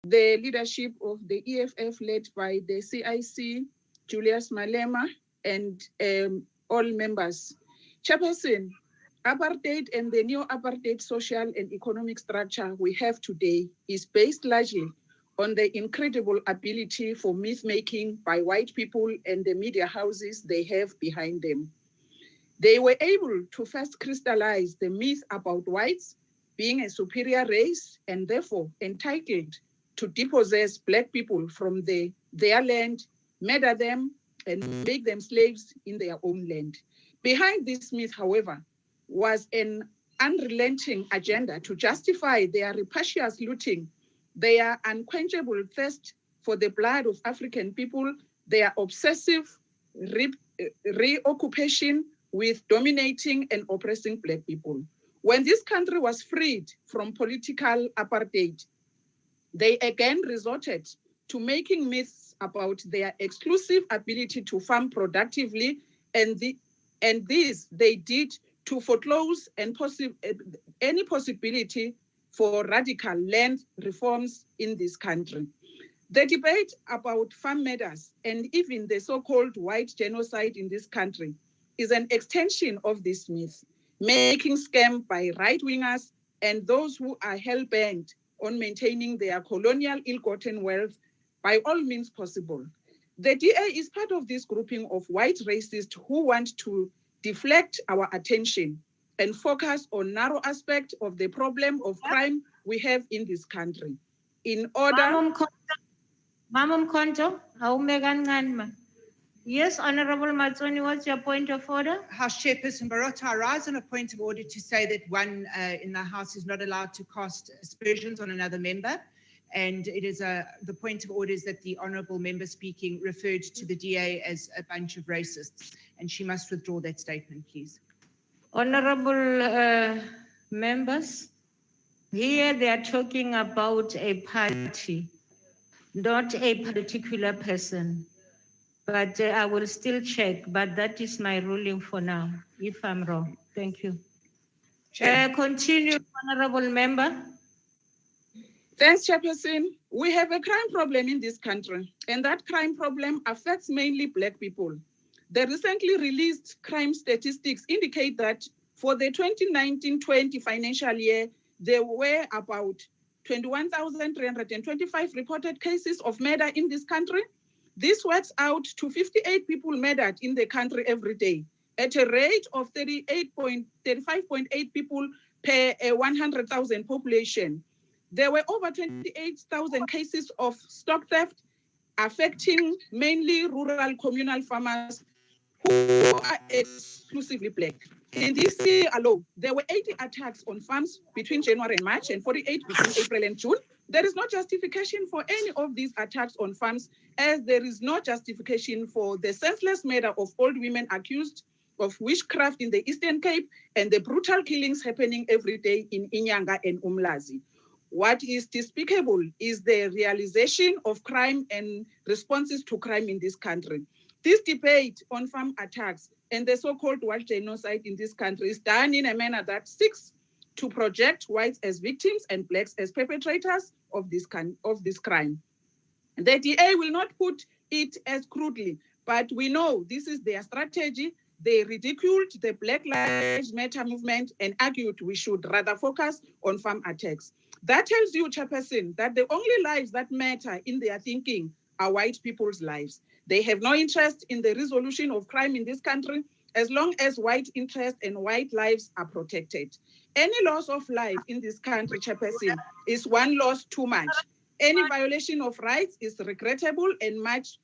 the leadership of the EFF led by the CIC, Julius Malema, and all members. Chairperson, apartheid and the neo-apartheid social and economic structure we have today is based largely on the incredible ability for myth-making by white people and the media houses they have behind them. They were able to first crystallize the myth about whites being a superior race and therefore entitled to depossess Black people from their land, murder them, and make them slaves in their own land. Behind this myth, however, was an unrelenting agenda to justify their rapacious looting, their unquenchable thirst for the blood of African people, their obsessive reoccupation with dominating and oppressing Black people. When this country was freed from political apartheid, they again resorted to making myths about their exclusive ability to farm productively, and this they did to foreclose any possibility for radical land reforms in this country. The debate about farm matters and even the so-called white genocide in this country is an extension of this myth, making scam by right-wingers and those who are hell-bent on maintaining their colonial ill-gotten wealth by all means possible. The DA is part of this grouping of white racists who want to deflect our attention and focus on narrow aspects of the problem of crime we have in this country. In order... Mamam Konto, yes, Honorable Matsoni, what's your point of order? House Chairperson Barotto, I rise on a point of order to say that one in the House is not allowed to cast aspersions on another member. And it is the point of order is that the Honourable member speaking referred to the DA as a bunch of racists, and she must withdraw that statement, please. Honourable members, here they are talking about a party, not a particular person. But I will still check, but that is my ruling for now, if I'm wrong. Thank you. Continue, Honourable Member. Thanks, Chairperson. We have a crime problem in this country, and that crime problem affects mainly Black people. The recently released crime statistics indicate that for the 2019-20 financial year, there were about 21,325 reported cases of murder in this country. This works out to 58 people murdered in the country every day at a rate of 35.8 people per 100,000 population. There were over 28,000 cases of stock theft affecting mainly rural communal farmers who are exclusively Black. In this year alone, there were 80 attacks on farms between January and March and 48 between April and June. There is no justification for any of these attacks on farms, as there is no justification for the senseless murder of old women accused of witchcraft in the Eastern Cape and the brutal killings happening every day in Inyanga and Umlazi. What is despicable is the realization of crime and responses to crime in this country. This debate on farm attacks and the so-called white genocide in this country is done in a manner that seeks to project whites as victims and Blacks as perpetrators of this crime. The DA will not put it as crudely, but we know this is their strategy. They ridiculed the Black Lives Matter movement and argued we should rather focus on farm attacks. That tells you, Chairperson, that the only lives that matter in their thinking are white people's lives. They have no interest in the resolution of crime in this country as long as white interests and white lives are protected. Any loss of life in this country, Chairperson, is one loss too much. Any violation of rights is regrettable and must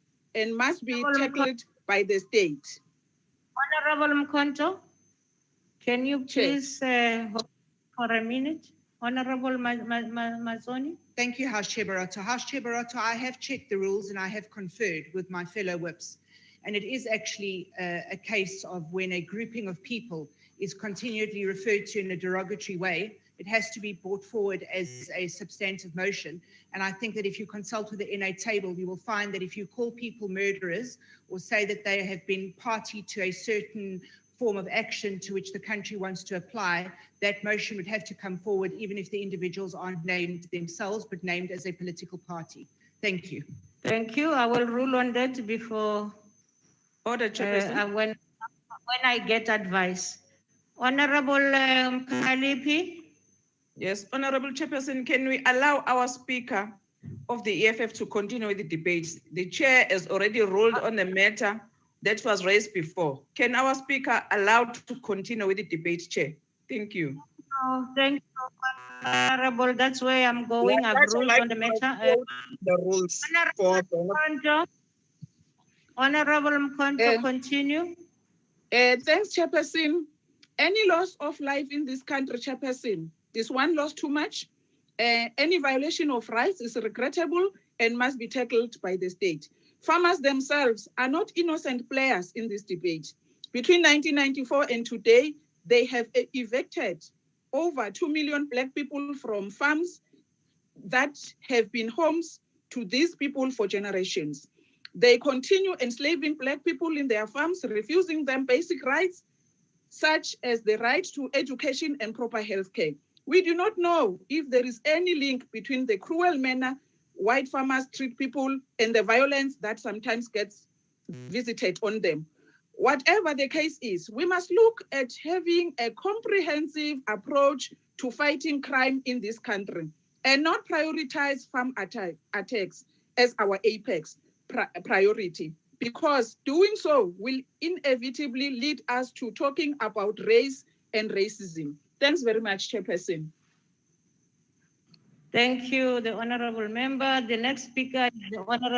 be tackled by the state. Honourable Mkonto, can you please hold for a minute? Honourable Mazzoni. Thank you, House Chair Barotto. House Chair Barotto, I have checked the rules and I have conferred with my fellow whips. And it is actually a case of when a grouping of people is continually referred to in a derogatory way, it has to be brought forward as a substantive motion. And I think that if you consult with the NA table, you will find that if you call people murderers or say that they have been party to a certain form of action to which the country wants to apply, that motion would have to come forward even if the individuals aren't named themselves, but named as a political party. Thank you. Thank you. I will rule on that before Order, Chairperson. when I get advice. Honorable Kalipi. Yes, Honorable Chairperson, can we allow our Speaker of the EFF to continue with the debates? The Chair has already ruled on the matter that was raised before. Can our Speaker allow to continue with the debate, Chair? Thank you. Oh, thank you, Honorable. That's where I'm going. Yeah, I've ruled on the matter. The rules. Honorable Mkonto, continue. Thanks, Chairperson. Any loss of life in this country, Chairperson, is one loss too much. Any violation of rights is regrettable and must be tackled by the state. Farmers themselves are not innocent players in this debate. Between 1994 and today, they have evicted over 2 million Black people from farms that have been homes to these people for generations. They continue enslaving Black people in their farms, refusing them basic rights, such as the right to education and proper health care. We do not know if there is any link between the cruel manner white farmers treat people and the violence that sometimes gets visited on them. Whatever the case is, we must look at having a comprehensive approach to fighting crime in this country and not prioritize farm attacks as our apex priority, because doing so will inevitably lead us to talking about race and racism. Thanks very much, Chairperson. Thank you, the Honorable Member. The next speaker is the Honorable